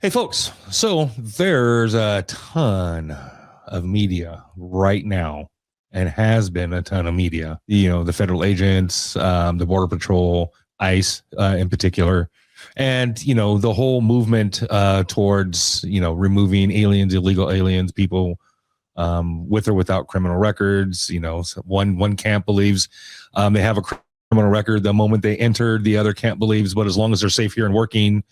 Hey, folks. So there's a ton of media right now and has been a ton of media. The federal agents, the Border Patrol, ICE in particular, and, the whole movement towards, removing aliens, illegal aliens, people with or without criminal records. So one camp believes they have a criminal record the moment they entered. The other camp believes, but as long as they're safe here and working,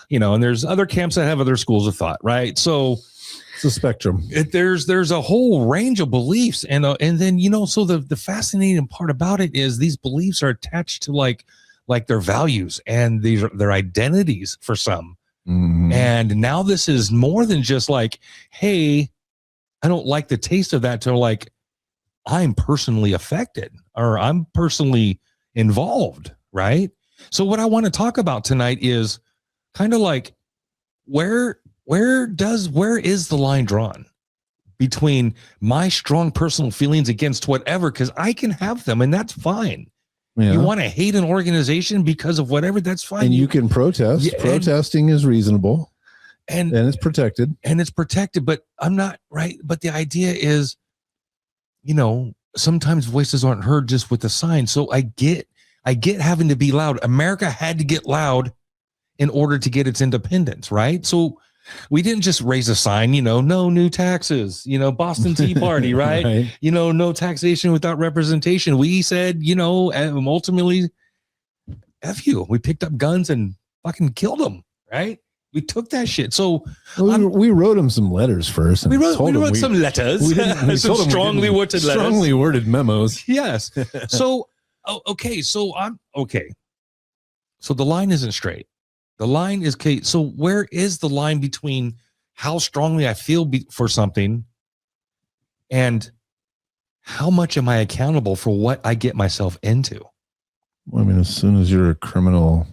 and there's other camps that have other schools of thought, right? So it's a spectrum. There's a whole range of beliefs, and then so the fascinating part about it is these beliefs are attached to like their values and their identities for some. Mm-hmm. And now this is more than just like, hey, I don't like the taste of that, to like, I'm personally affected or I'm personally involved, right? So what I want to talk about tonight is kind of like where is the line drawn between my strong personal feelings against whatever, because I can have them and that's fine. Yeah. You want to hate an organization because of whatever, that's fine. And you can protest. Yeah, protesting is reasonable. And it's protected. But I'm not right. But the idea is, sometimes voices aren't heard just with the sign. So I get having to be loud. America had to get loud in order to get its independence, right? So we didn't just raise a sign, no new taxes, Boston Tea Party, right? Right. No taxation without representation. We said, ultimately, F you. We picked up guns and fucking killed them, right? We took that shit. So we wrote them some letters first. We wrote some letters. We some strongly worded memos. Yes. So, okay. So I'm okay. So the line isn't straight. The line is okay. So where is the line between how strongly I feel for something and how much am I accountable for what I get myself into? Well, I mean, as soon as you're a criminal,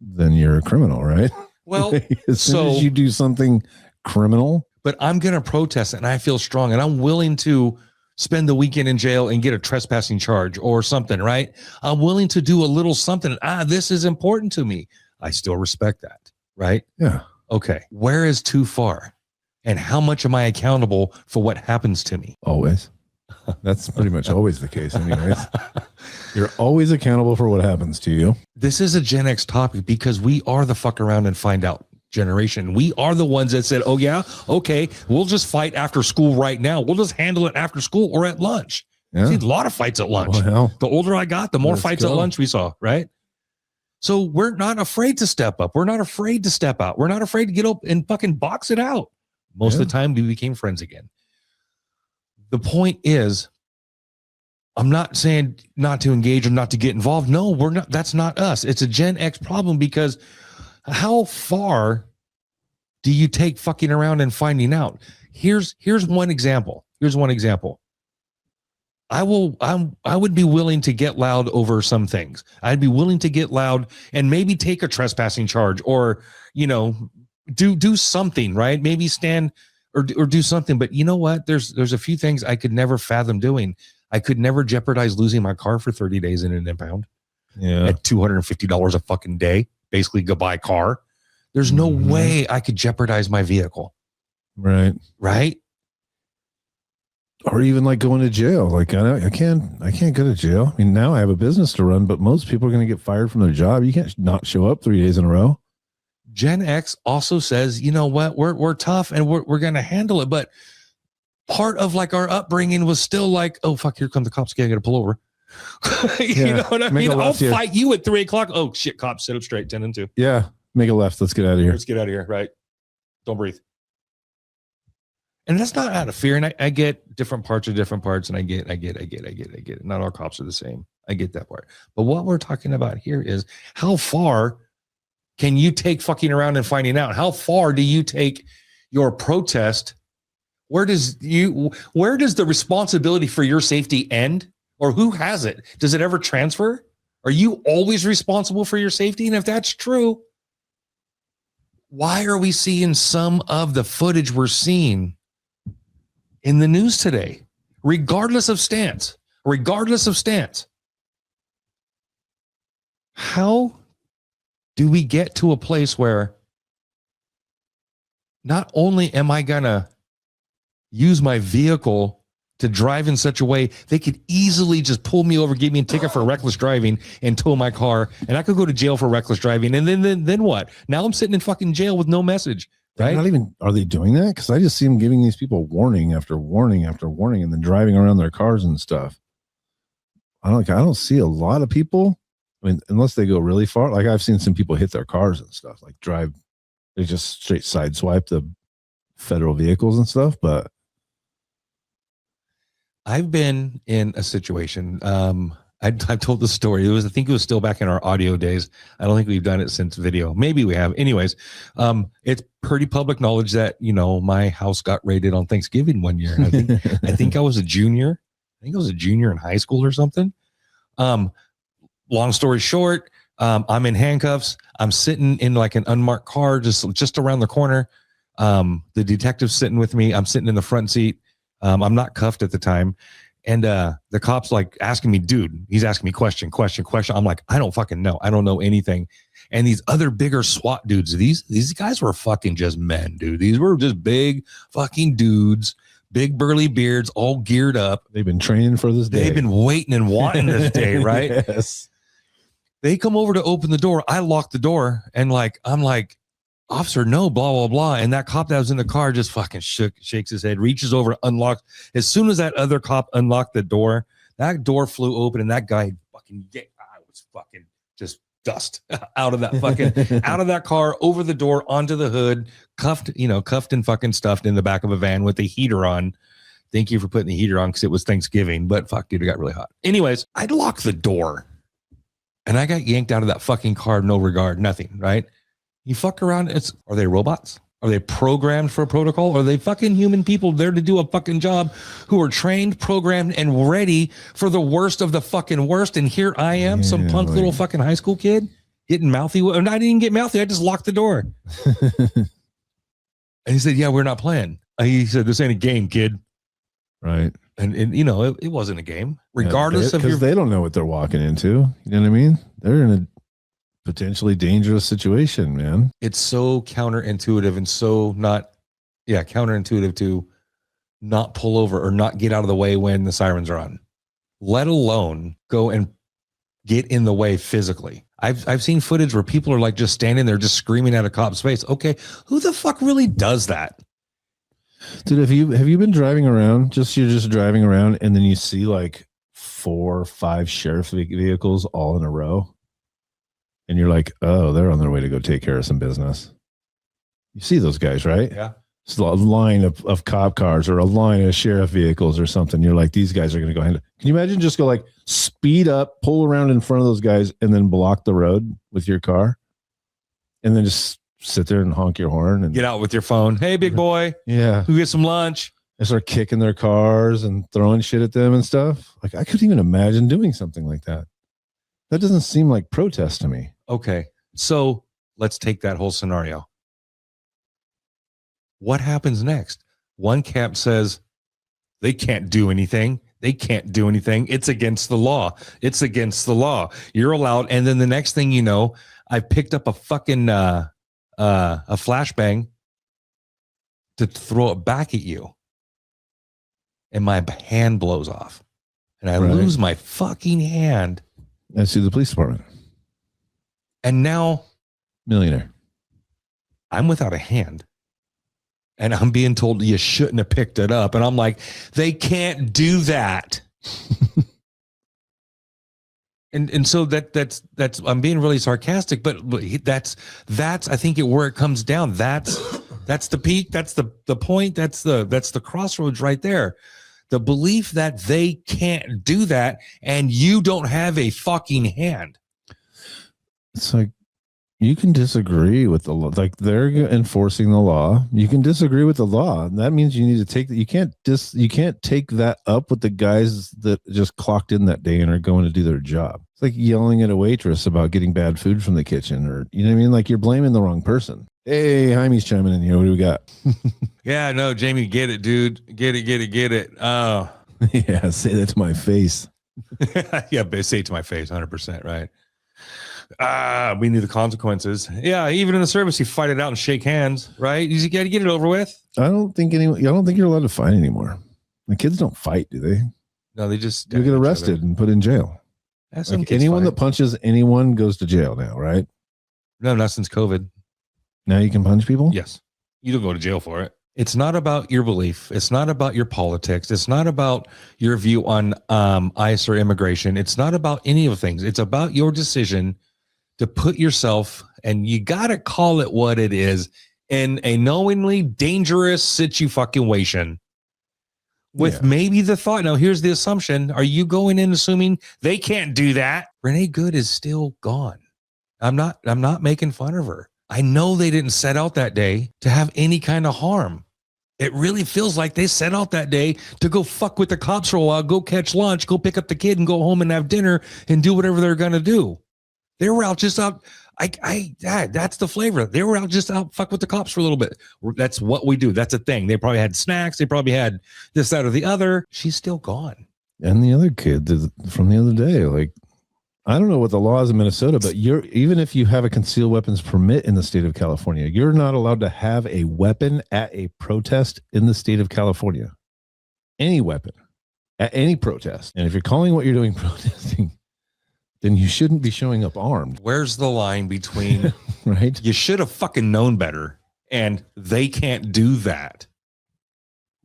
then you're a criminal, right? Well, as soon as you do something criminal. But I'm going to protest it and I feel strong and I'm willing to spend the weekend in jail and get a trespassing charge or something, right? I'm willing to do a little something. This is important to me. I still respect that, right? Yeah. Okay. Where is too far? And how much am I accountable for what happens to me? Always. That's pretty much always the case anyways. You're always accountable for what happens to you. This is a Gen X topic because we are the fuck around and find out generation. We are the ones that said, oh yeah, okay, we'll just fight after school right now. We'll just handle it after school or at lunch. Yeah. See, a lot of fights at lunch. Well, the older I got, the more fights at lunch we saw, right? So we're not afraid to step up. We're not afraid to step out. We're not afraid to get up and fucking box it out. Most of the time we became friends again. The point is, I'm not saying not to engage or not to get involved. No, we're not. That's not us. It's a Gen X problem because how far do you take fucking around and finding out? Here's one example. I would be willing to get loud over some things. I'd be willing to get loud and maybe take a trespassing charge or, do something, right? Maybe stand or do something. But you know what? There's a few things I could never fathom doing. I could never jeopardize losing my car for 30 days in an impound. Yeah. At $250 a fucking day, basically goodbye car. There's no way I could jeopardize my vehicle. Right. Right. Or even like going to jail. Like I can't go to jail. I mean, now I have a business to run, but most people are going to get fired from their job. You can't not show up 3 days in a row. Gen X also says, you know what, we're tough and we're going to handle it. But part of like our upbringing was still like, oh fuck, here come the cops. I got to pull over. You know what I mean? I'll fight you at 3:00. Oh shit, cops, sit up straight. 10 and 2. Yeah, make a left. Let's get out of here. Let's get out of here. Right? Don't breathe. And that's not out of fear. And I get different parts of different parts. And I get it. Not all cops are the same. I get that part. But what we're talking about here is how far can you take fucking around and finding out? How far do you take your protest? Where does the responsibility for your safety end? Or who has it? Does it ever transfer? Are you always responsible for your safety? And if that's true, why are we seeing some of the footage we're seeing in the news today, regardless of stance? How do we get to a place where not only am I gonna use my vehicle to drive in such a way they could easily just pull me over, give me a ticket for reckless driving, and tow my car, and I could go to jail for reckless driving. And then what? Now I'm sitting in fucking jail with no message. Right? Not even, are they doing that? Because I just see them giving these people warning after warning after warning, and then driving around their cars and stuff. I don't see a lot of people. I mean, unless they go really far. Like I've seen some people hit their cars and stuff, like they just straight sideswipe the federal vehicles and stuff. But I've been in a situation. I've told the story. I think it was still back in our audio days. I don't think we've done it since video. Maybe we have. Anyways, it's pretty public knowledge that, my house got raided on Thanksgiving one year. I think I was a junior. I think I was a junior in high school or something. Long story short, I'm in handcuffs. I'm sitting in like an unmarked car, just around the corner. The detective's sitting with me. I'm sitting in the front seat. I'm not cuffed at the time. And the cop's like asking me, dude, he's asking me question. I'm like, I don't fucking know. I don't know anything. And these other bigger SWAT dudes, these guys were fucking just men, dude. These were just big fucking dudes, big burly beards, all geared up. They've been training for this day. They've been waiting and wanting this day, right? Yes. They come over to open the door. I lock the door and I'm like, officer, no, blah, blah, blah. And that cop that was in the car just fucking shakes his head, reaches over, unlocks. As soon as that other cop unlocked the door, that door flew open and that guy I was fucking just dust out of that fucking, out of that car, over the door, onto the hood, cuffed and fucking stuffed in the back of a van with the heater on. Thank you for putting the heater on because it was Thanksgiving, but fuck, dude, it got really hot. Anyways, I'd lock the door and I got yanked out of that fucking car, no regard, nothing, right? You fuck around. Are they robots? Are they programmed for a protocol? Are they fucking human people there to do a fucking job who are trained, programmed, and ready for the worst of the fucking worst? And here I am, some punk little fucking high school kid getting mouthy. And I didn't get mouthy. I just locked the door. And he said, yeah, we're not playing. He said, this ain't a game, kid. Right. And it wasn't a game, regardless of because they don't know what they're walking into. You know what I mean? They're in a potentially dangerous situation, man. It's so counterintuitive and so counterintuitive to not pull over or not get out of the way when the sirens are on, let alone go and get in the way physically. I've seen footage where people are like just standing there, just screaming at a cop's face. Okay, who the fuck really does that? Dude, have you been driving around? You're just driving around and then you see like 4 or 5 sheriff vehicles all in a row. And you're like, oh, they're on their way to go take care of some business. You see those guys, right? Yeah. It's a line of cop cars or a line of sheriff vehicles or something. You're like, these guys are going to go ahead. Can you imagine just go like speed up, pull around in front of those guys and then block the road with your car and then just sit there and honk your horn and get out with your phone. Hey, big boy. Yeah. Who get some lunch? And start kicking their cars and throwing shit at them and stuff. Like I couldn't even imagine doing something like that. That doesn't seem like protest to me. Okay, so let's take that whole scenario. What happens next? One camp says they can't do anything. They can't do anything. It's against the law. It's against the law. You're allowed. And then the next thing you know, I picked up a fucking a flashbang to throw it back at you. And my hand blows off. And I lose my fucking hand. I see the police department. And now, millionaire, I'm without a hand. And I'm being told you shouldn't have picked it up. And I'm like, they can't do that. And so that's I'm being really sarcastic, but that's I think where it comes down. That's the peak. That's the point. That's the crossroads right there. The belief that they can't do that and you don't have a fucking hand. It's like you can disagree with the law. Like they're enforcing the law. You can disagree with the law. And that means you need to take that. You can't take that up with the guys that just clocked in that day and are going to do their job. It's like yelling at a waitress about getting bad food from the kitchen, or you know what I mean? Like you're blaming the wrong person. Hey, Jaime's chiming in here. What do we got? Yeah, no, Jamie, get it, dude. Get it. Oh. Yeah, say that to my face. Yeah, but say it to my face, 100%, right? we need the consequences. Yeah, even in the service, you fight it out and shake hands, right? You got to get it over with. I don't think you're allowed to fight anymore. The kids don't fight, do they? No, they just you get arrested and put in jail. Like anyone that punches anyone goes to jail now, right? No, not since COVID. Now you can punch people? Yes. You don't go to jail for it. It's not about your belief. It's not about your politics. It's not about your view on ICE or immigration. It's not about any of the things. It's about your decision to put yourself, and you got to call it what it is, in a knowingly dangerous situation with maybe the thought. Now, here's the assumption. Are you going in assuming they can't do that? Renee Good is still gone. I'm not making fun of her. I know they didn't set out that day to have any kind of harm. It really feels like they set out that day to go fuck with the cops for a while, go catch lunch, go pick up the kid and go home and have dinner and do whatever they're going to do. They were out just out. That's the flavor. They were out just out fuck with the cops for a little bit. That's what we do. That's a thing. They probably had snacks. They probably had this, that, or the other. She's still gone. And the other kid from the other day, like, I don't know what the law is in Minnesota, but even if you have a concealed weapons permit in the state of California, you're not allowed to have a weapon at a protest in the state of California. Any weapon at any protest. And if you're calling what you're doing protesting, then you shouldn't be showing up armed. Where's the line between right? You should have fucking known better, and they can't do that.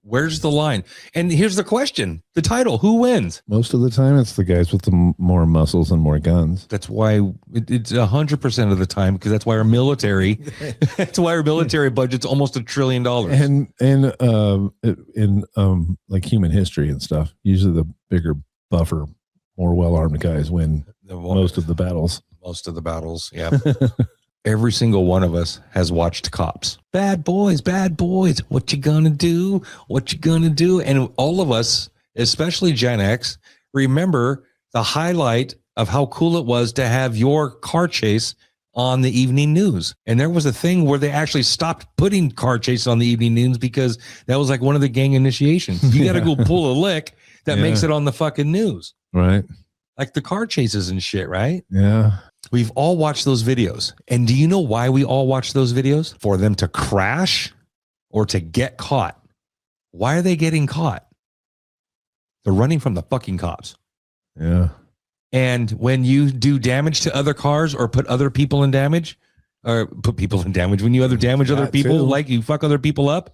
Where's the line? And here's the question, the title, who wins? Most of the time, it's the guys with the more muscles and more guns. That's why it's 100% of the time, because that's why our military, that's why our military budget's almost $1 trillion. And in like human history and stuff, usually the bigger, buffer, more well-armed guys win most of the battles. Most of the battles, yeah. Every single one of us has watched Cops. Bad boys, what you gonna do? What you gonna do? And all of us, especially Gen X, remember the highlight of how cool it was to have your car chase on the evening news. And there was a thing where they actually stopped putting car chases on the evening news because that was like one of the gang initiations. You got to go pull a lick that makes it on the fucking news. Right. Like the car chases and shit, right? Yeah. We've all watched those videos. And do you know why we all watch those videos? For them to crash or to get caught. Why are they getting caught? They're running from the fucking cops. Yeah. And when you do damage to other cars or put other people in damage, or put people in damage, when you other damage other people, like you fuck other people up,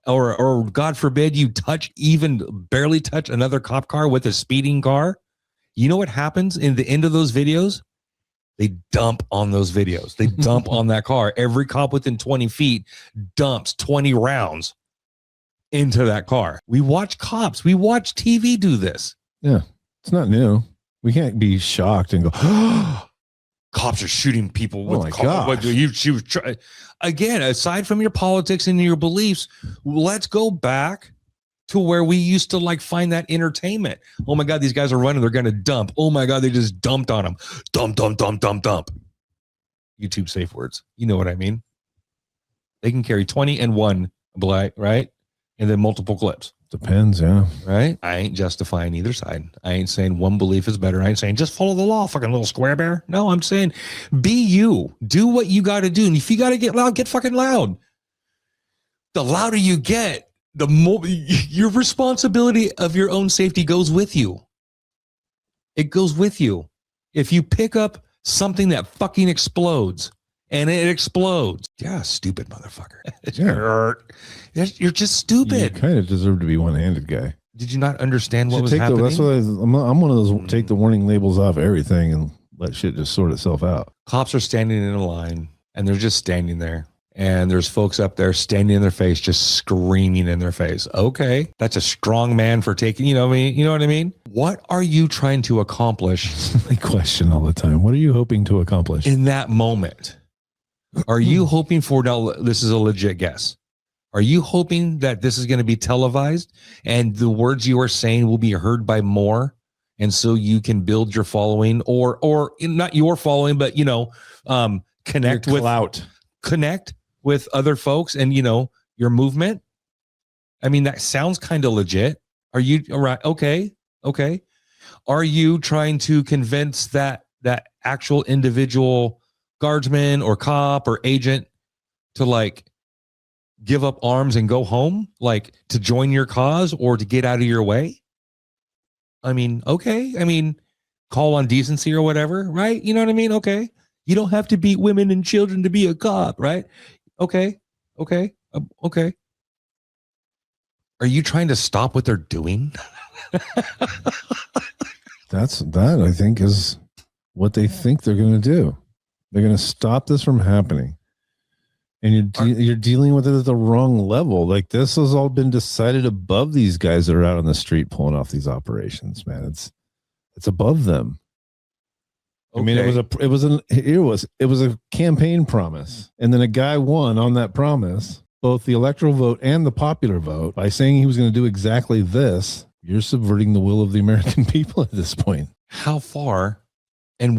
or God forbid you even barely touch another cop car with a speeding car, you know what happens in the end of those videos? They dump on those videos. They dump on that car. Every cop within 20 feet dumps 20 rounds into that car. We watch cops. We watch TV do this. Yeah. It's not new. We can't be shocked and go, oh, cops are shooting people with God. Again, aside from your politics and your beliefs, let's go back to where we used to like find that entertainment. Oh my God, these guys are running. They're going to dump. Oh my God, they just dumped on them. Dump. YouTube safe words. You know what I mean? They can carry 20 and 1, right? And then multiple clips. Depends, yeah. Right? I ain't justifying either side. I ain't saying one belief is better. I ain't saying just follow the law, fucking little square bear. No, I'm saying be you. Do what you got to do. And if you got to get loud, get fucking loud. The louder you get, the more your responsibility of your own safety goes with you. It goes with you. If you pick up something that fucking explodes, and it explodes. Yeah, stupid motherfucker. You're just stupid. You kind of deserve to be one-handed guy. Did you not understand what was happening? That's what I'm one of those take the warning labels off everything and let shit just sort itself out. Cops are standing in a line, and they're just standing there. And there's folks up there standing in their face, just screaming in their face. Okay, that's a strong man for taking, you know what I mean? What are you trying to accomplish? I question all the time. What are you hoping to accomplish? In that moment? Are you hoping for, now this is a legit guess, are you hoping that this is going to be televised and the words you are saying will be heard by more? And so you can build your following or not your following, but, connect with clout. Connect with other folks and, your movement. I mean, that sounds kind of legit. Are you all right? Okay. Are you trying to convince that that actual individual guardsman or cop or agent to like give up arms and go home, like to join your cause or to get out of your way? I mean, okay. I mean, call on decency or whatever, right? You know what I mean? Okay. You don't have to beat women and children to be a cop, right? Okay. Okay. Okay. Are you trying to stop what they're doing? That I think is what they think they're going to do. They're going to stop this from happening. And you're dealing with it at the wrong level. Like this has all been decided above these guys that are out on the street pulling off these operations, man. It's above them. Okay. I mean, it was a campaign promise, and then a guy won on that promise, both the electoral vote and the popular vote, by saying he was going to do exactly this. You're subverting the will of the American people at this point. How far and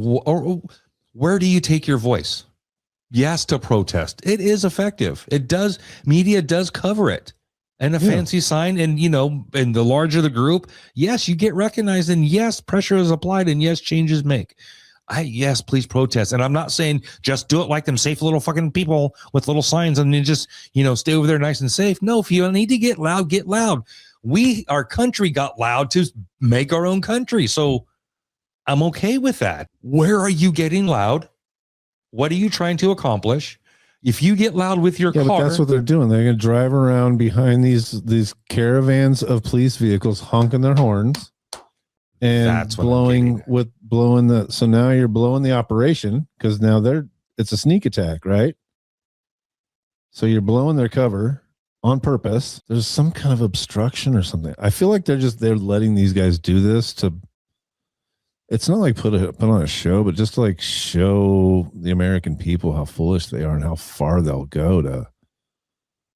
where do you take your voice? Yes, to protest. It is effective. It does. Media does cover it. And a fancy sign, and and the larger the group, yes, you get recognized, and yes, pressure is applied, and yes, changes make. Yes, please protest. And I'm not saying just do it like them safe little fucking people with little signs and then just, stay over there nice and safe. No, if you need to get loud, get loud. Our country got loud to make our own country. So I'm okay with that. Where are you getting loud? What are you trying to accomplish? If you get loud with your car, but that's what they're doing. They're going to drive around behind these caravans of police vehicles, honking their horns and blowing the. So now you're blowing the operation because now it's a sneak attack, right? So you're blowing their cover on purpose. There's some kind of obstruction or something. I feel like they're letting these guys do this to. It's not like put on a show, but just to like show the American people how foolish they are and how far they'll go to.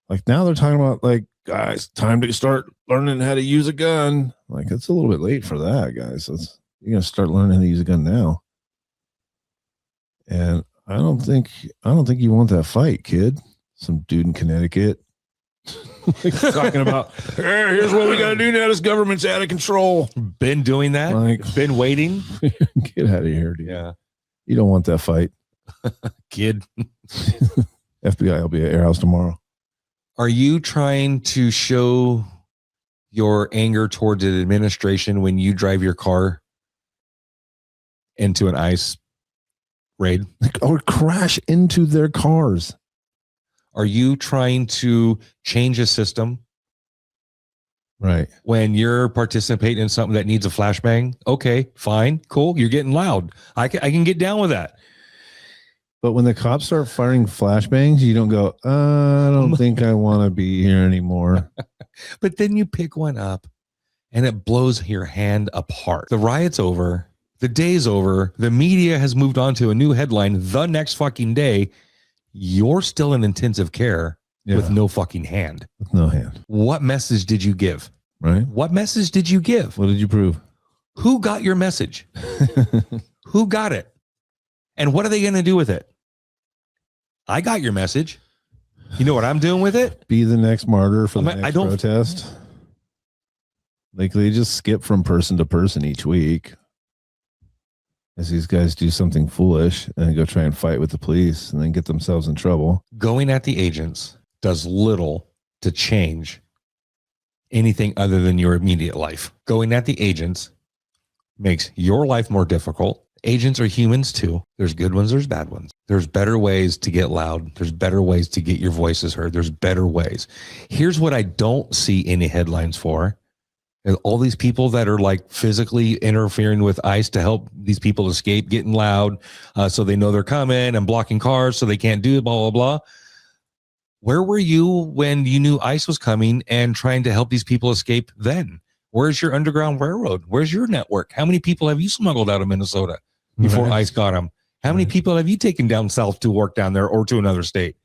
Like now they're talking about like, guys, time to start learning how to use a gun. Like it's a little bit late for that, guys. You're gonna start learning how to use a gun now. And I don't think you want that fight, kid. Some dude in Connecticut. Like talking about, hey, here's what we got to do now. This government's out of control. Been doing that. Been waiting. Get out of here, dude. Yeah. You don't want that fight. Kid. FBI will be at your house tomorrow. Are you trying to show your anger towards an administration when you drive your car into an ICE raid? Or crash into their cars? Are you trying to change a system? Right. When you're participating in something that needs a flashbang? Okay, fine, cool. You're getting loud. I can get down with that. But when the cops start firing flashbangs, you don't go, I don't think I want to be here anymore. But then you pick one up and it blows your hand apart. The riot's over. The day's over. The media has moved on to a new headline the next fucking day. You're still in intensive care with no fucking hand. With no hand. What message did you give? Right. What message did you give? What did you prove? Who got your message? Who got it? And what are they going to do with it? I got your message. You know what I'm doing with it? Be the next martyr for the next protest. Like they just skip from person to person each week. As these guys do something foolish and go try and fight with the police and then get themselves in trouble. Going at the agents does little to change anything other than your immediate life. Going at the agents makes your life more difficult. Agents are humans too. There's good ones, there's bad ones. There's better ways to get loud. There's better ways to get your voices heard. There's better ways. Here's what I don't see any headlines for. And all these people that are like physically interfering with ICE to help these people escape getting loud so they know they're coming and blocking cars so they can't do it, blah, blah, blah. Where were you when you knew ICE was coming and trying to help these people escape then? Where's your Underground Railroad? Where's your network? How many people have you smuggled out of Minnesota before ICE got them? How many people have you taken down south to work down there or to another state?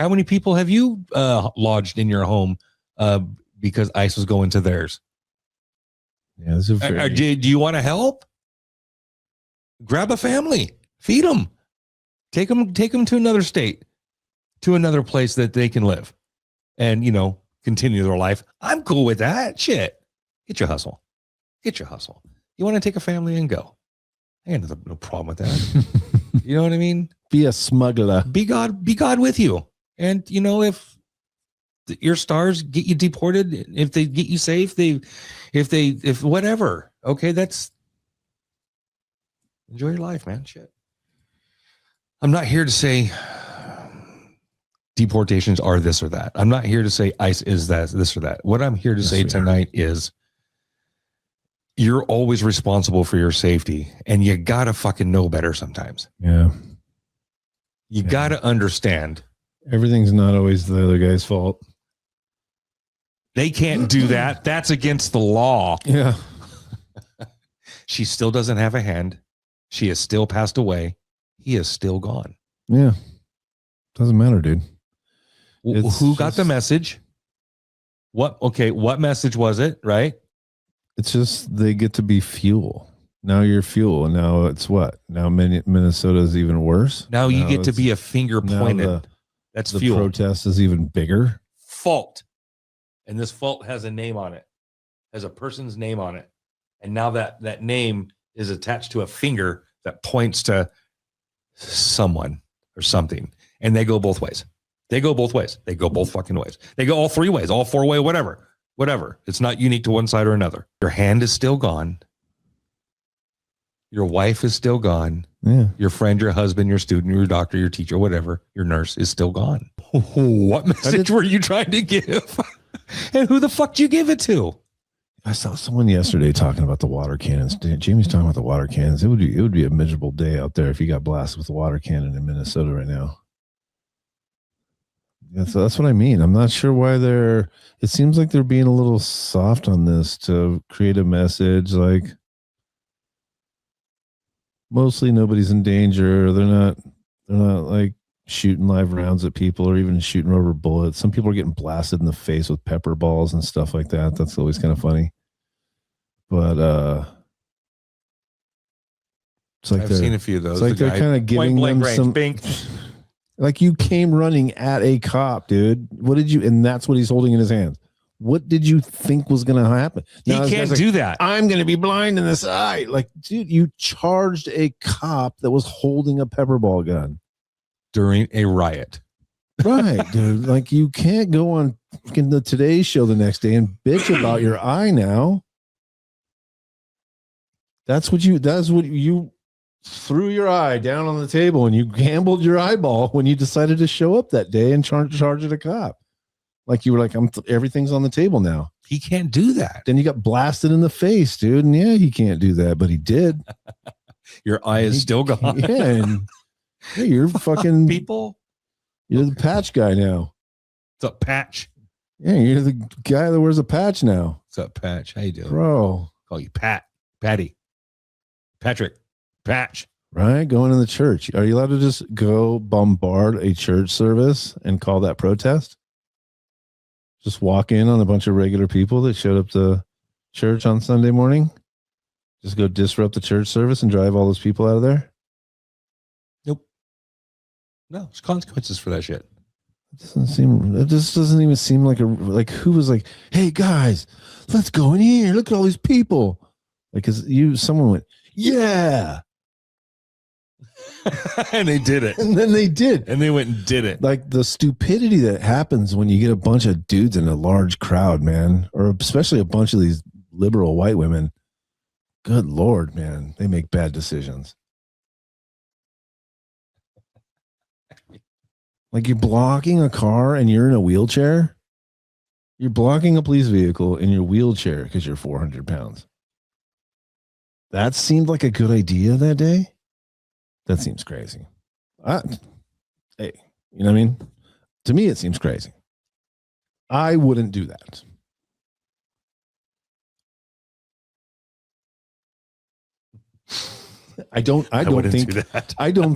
How many people have you lodged in your home because ICE was going to theirs? Yeah, this is do you want to help? Grab a family, feed them, take them to another state, to another place that they can live and, continue their life. I'm cool with that. Shit. Get your hustle. You want to take a family and go. I got no problem with that. You know what I mean? Be a smuggler. Be God with you. And if your stars get you deported, if they get you safe, if whatever, okay, that's enjoy your life, man. Shit. I'm not here to say deportations are this or that. I'm not here to say ICE is this or that. What I'm here to say tonight is you're always responsible for your safety, and you gotta fucking know better sometimes. Yeah. You gotta understand. Everything's not always the other guy's fault. They can't do that. That's against the law. Yeah. She still doesn't have a hand. She has still passed away. He is still gone. Yeah. Doesn't matter, dude. Who got the message? What message was it, right? It's just they get to be fuel. Now you're fuel, and now it's what? Now Minnesota is even worse. Now you get to be a finger pointed. That's the fuel. Protest is even bigger. Fault. And this fault has a name on it, has a person's name on it. And now that name is attached to a finger that points to someone or something. And they go both ways. They go both ways. They go both fucking ways. They go all three ways, all four way, whatever. It's not unique to one side or another. Your hand is still gone. Your wife is still gone. Yeah. Your friend, your husband, your student, your doctor, your teacher, whatever, your nurse is still gone. What message were you trying to give? And who the fuck did you give it to? I saw someone yesterday talking about the water cannons. Jamie's talking about the water cannons. It would be a miserable day out there if you got blasted with a water cannon in Minnesota right now. That's what I mean. I'm not sure why it seems like they're being a little soft on this to create a message like mostly nobody's in danger. They're not like shooting live rounds at people or even shooting rubber bullets. Some people are getting blasted in the face with pepper balls and stuff like that. That's always kind of funny. But it's like I've seen a few of those. It's like they're kind of giving them some bink. Like you came running at a cop, dude. What did you? And that's what he's holding in his hands. What did you think was going to happen? Now, he can't do that. I'm going to be blind in this eye. Like, dude, you charged a cop that was holding a pepper ball gun during a riot. Right, dude. Like, you can't go on the Today Show the next day and bitch about your eye now. That's what you threw your eye down on the table and you gambled your eyeball when you decided to show up that day and charge at a cop. Like you were like, everything's on the table now. He can't do that. Then you got blasted in the face, dude. And yeah, he can't do that, but he did. Your eye is still gone. Yeah, and hey, you're fucking people. You're the patch guy now. What's up, Patch? Yeah, you're the guy that wears a patch now. What's up, Patch? How you doing, bro? Call you Patty, Patrick, Patch. Right, going in the church. Are you allowed to just go bombard a church service and call that protest? Just walk in on a bunch of regular people that showed up to church on Sunday morning? Just go disrupt the church service and drive all those people out of there? Nope. No, there's consequences for that shit. It just doesn't even seem like who was like, hey guys, let's go in here. Look at all these people. Like, someone went, yeah. And they did it. And then they did. And they went and did it. Like the stupidity that happens when you get a bunch of dudes in a large crowd, man, or especially a bunch of these liberal white women. Good Lord, man. They make bad decisions. Like you're blocking a car and you're in a wheelchair. You're blocking a police vehicle in your wheelchair because you're 400 pounds. That seemed like a good idea that day. That seems crazy. Hey, you know what I mean? To me, it seems crazy. I wouldn't do that. I don't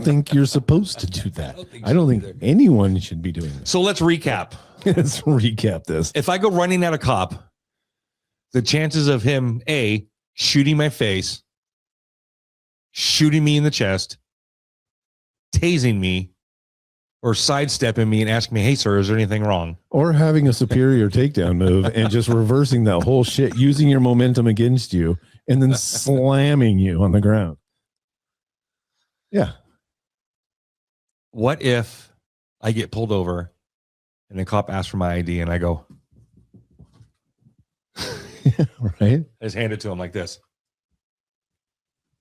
think you're supposed to do that. I don't think anyone should be doing that. So let's recap. Let's recap this. If I go running at a cop, the chances of him, shooting my face, shooting me in the chest, tasing me, or sidestepping me and asking me, hey, sir, is there anything wrong? Or having a superior takedown move and just reversing that whole shit, using your momentum against you, and then slamming you on the ground. Yeah. What if I get pulled over and the cop asks for my ID and I go, Right. I just hand it to him like this.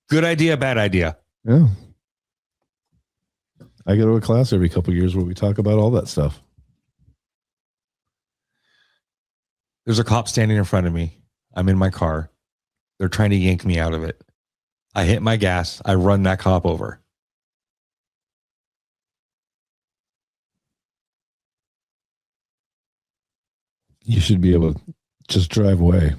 Good idea, bad idea. Yeah. I go to a class every couple of years where we talk about all that stuff. There's a cop standing in front of me. I'm in my car. They're trying to yank me out of it. I hit my gas. I run that cop over. You should be able to just drive away.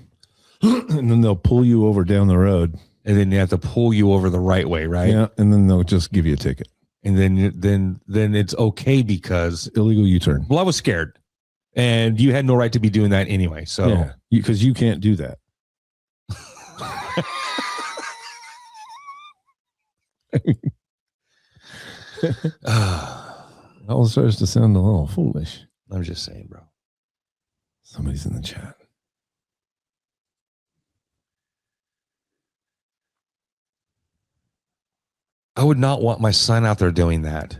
And then they'll pull you over down the road. And then they have to pull you over the right way, right? Yeah. And then they'll just give you a ticket. And then it's okay because Illegal U-turn. well, I was scared. And you had no right to be doing that anyway. So yeah, because you can't do that. All starts to sound a little foolish. I'm just saying, bro. Somebody's in the chat. I would not want my son out there doing that.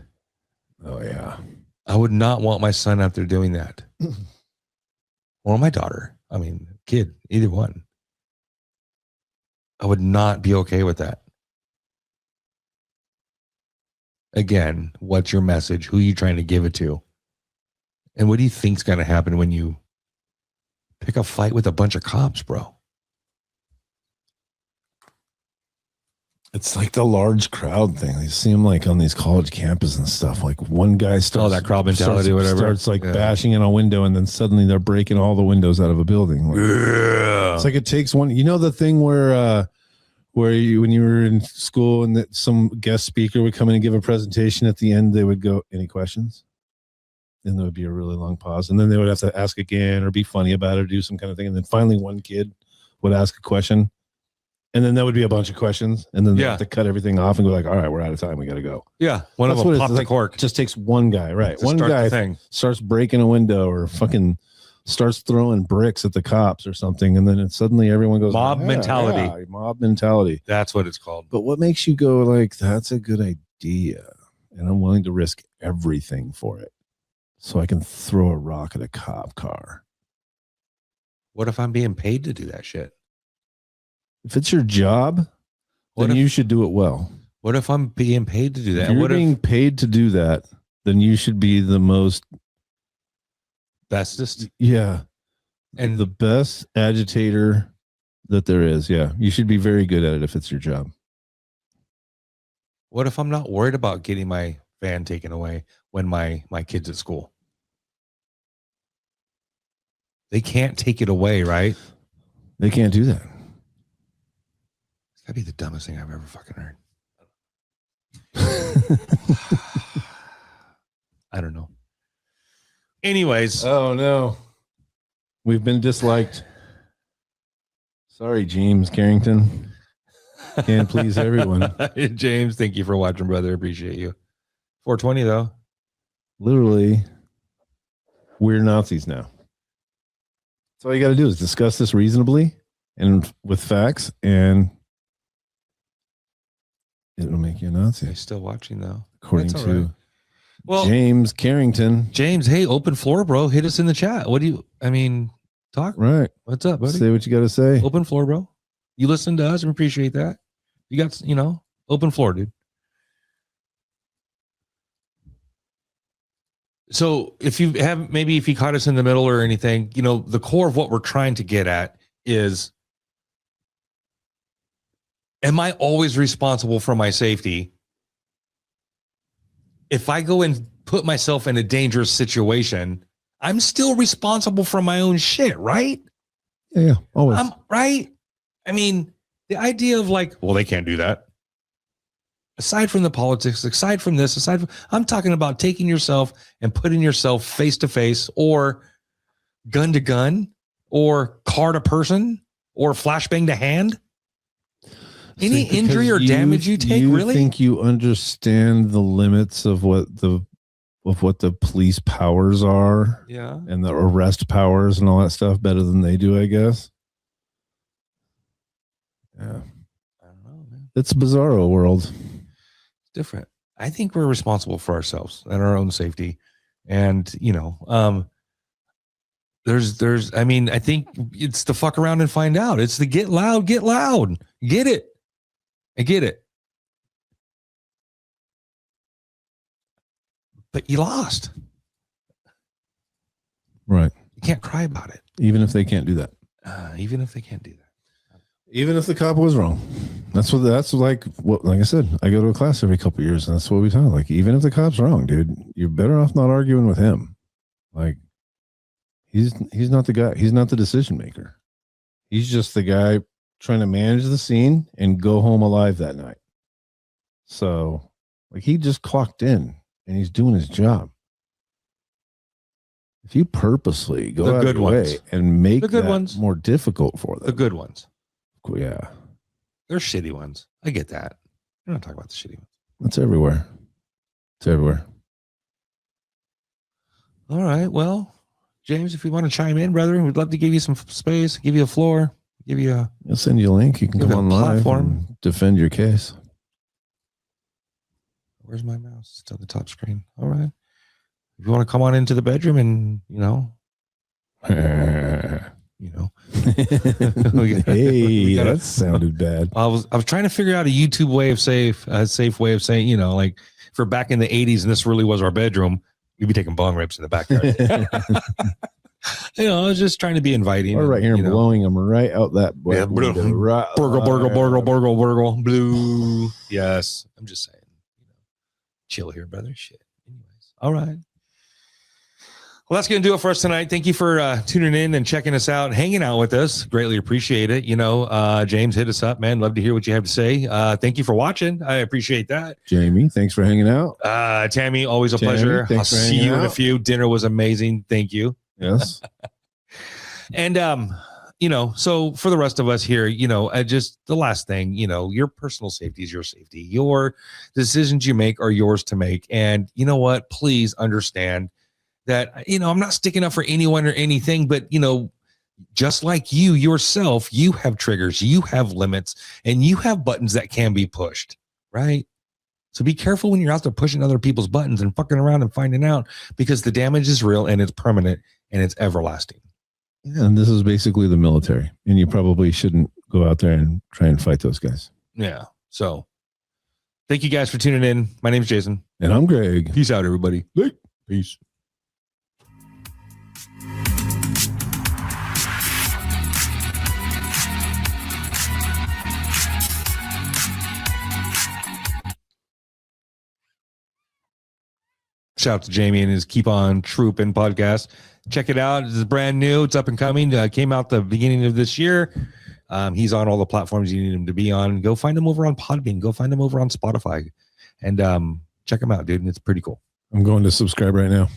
Oh, yeah. I would not want my son out there doing that. Or my daughter. I mean, kid, either one. I would not be okay with that. Again, what's your message? Who are you trying to give it to? And what do you think's going to happen when you pick a fight with a bunch of cops, bro? It's like the large crowd thing. You see them like on these college campuses and stuff. Like one guy starts that crowd mentality, whatever. Starts like bashing in a window, and then suddenly they're breaking all the windows out of a building. Like, yeah. It's like it takes one. You know the thing where you when you were in school and that some guest speaker would come in and give a presentation. At the end, they would go, "Any questions?" And there would be a really long pause, and then they would have to ask again or be funny about it or do some kind of thing. And then finally, one kid would ask a question. And then there would be a bunch of questions, and then they have to cut everything off and go like, "All right, we're out of time. We got to go." Yeah, one of them popped the cork. Just takes one guy, right? One guy starts breaking a window or fucking starts throwing bricks at the cops or something, and then suddenly everyone goes mob mentality. Yeah, mob mentality. That's what it's called. But what makes you go like, "That's a good idea," and I'm willing to risk everything for it, so I can throw a rock at a cop car? What if I'm being paid to do that shit? If it's your job, then you should do it well. What if I'm being paid to do that? If you're being paid to do that, then you should be the most bestest. Yeah. And the best agitator that there is. Yeah. You should be very good at it if it's your job. What if I'm not worried about getting my van taken away when my kid's at school? They can't take it away, right? They can't do that. That'd be the dumbest thing I've ever fucking heard. I don't know. Anyways. Oh, no. We've been disliked. Sorry, James Carrington. Can't please everyone. James, thank you for watching, brother. Appreciate you. 420, though. Literally, we're Nazis now. So all you got to do is discuss this reasonably and with facts, and it'll make you a Nazi. He's still watching, though. According to James Carrington. James, hey, open floor, bro. Hit us in the chat. What do you, talk? Right. What's up, buddy? Say what you got to say. Open floor, bro. You listen to us and appreciate that. You got, open floor, dude. So if you caught us in the middle or anything, the core of what we're trying to get at is, am I always responsible for my safety? If I go and put myself in a dangerous situation, I'm still responsible for my own shit, right? Yeah, always. I'm right. The idea of they can't do that. Aside from the politics, aside from this, I'm talking about taking yourself and putting yourself face to face or gun to gun or car to person or flashbang to hand. Any injury or damage you take, really? I think you understand the limits of what the police powers are, and the arrest powers and all that stuff better than they do, I guess. Yeah, I don't know, man. It's a bizarro world. different. I think we're responsible for ourselves and our own safety. And, you know, I mean, I think it's the fuck around and find out. It's the get loud. Get it. I get it. But you lost. Right. You can't cry about it. Even if they can't do that. Even if they can't do that. Even if the cop was wrong. That's like I said, I go to a class every couple of years and that's what we talk. Like, even if the cop's wrong, dude, you're better off not arguing with him. Like, he's not the guy. He's not the decision maker. He's just the guy trying to manage the scene and go home alive that night. So, like, he just clocked in and he's doing his job. If you purposely go out of your way and make that more difficult for them. The good ones. Yeah. They're shitty ones. I get that. I'm not talking about the shitty ones. It's everywhere. It's everywhere. All right. Well, James, if you want to chime in, brother, we'd love to give you some space, give you a floor, I'll send you a link. You can come on live and defend your case. Where's my mouse? It's on the top screen. All right. If you want to come on into the bedroom and, you know. Hey, that sounded bad. I was trying to figure out a YouTube way of safe way of saying, you know, like if we're back in the 80s and this really was our bedroom, we'd be taking bong rips in the backyard. You know, I was just trying to be inviting. Or right here, blowing them right out that way. Burgle, blue. Yes, I'm just saying. Chill here, brother. Shit. Anyways, all right. Well, that's going to do it for us tonight. Thank you for tuning in and checking us out, hanging out with us. Greatly appreciate it. You know, James, hit us up, man. Love to hear what you have to say. Thank you for watching. I appreciate that. Jamie, thanks for hanging out. Tammy, always a pleasure. I'll see you in a few. Dinner was amazing. Thank you. Yes. And, you know, so for the rest of us here, you know, just the last thing, you know, your personal safety is your safety. Your decisions you make are yours to make. And you know what? Please understand that, you know, I'm not sticking up for anyone or anything, but, you know, just like you yourself, you have triggers, you have limits, and you have buttons that can be pushed, right? So be careful when you're out there pushing other people's buttons and fucking around and finding out, because the damage is real and it's permanent and it's everlasting. Yeah, and this is basically the military, and you probably shouldn't go out there and try and fight those guys. Yeah. So thank you guys for tuning in. My name's Jason. And I'm Greg. Peace out, everybody. Peace. Shout out to Jamie and his Keep On Trooping podcast. Check it out. It's brand new. It's up and coming. Came out the beginning of this year. He's on all the platforms you need him to be on. Go find him over on Podbean. Go find him over on Spotify. And check him out, dude. It's pretty cool. I'm going to subscribe right now.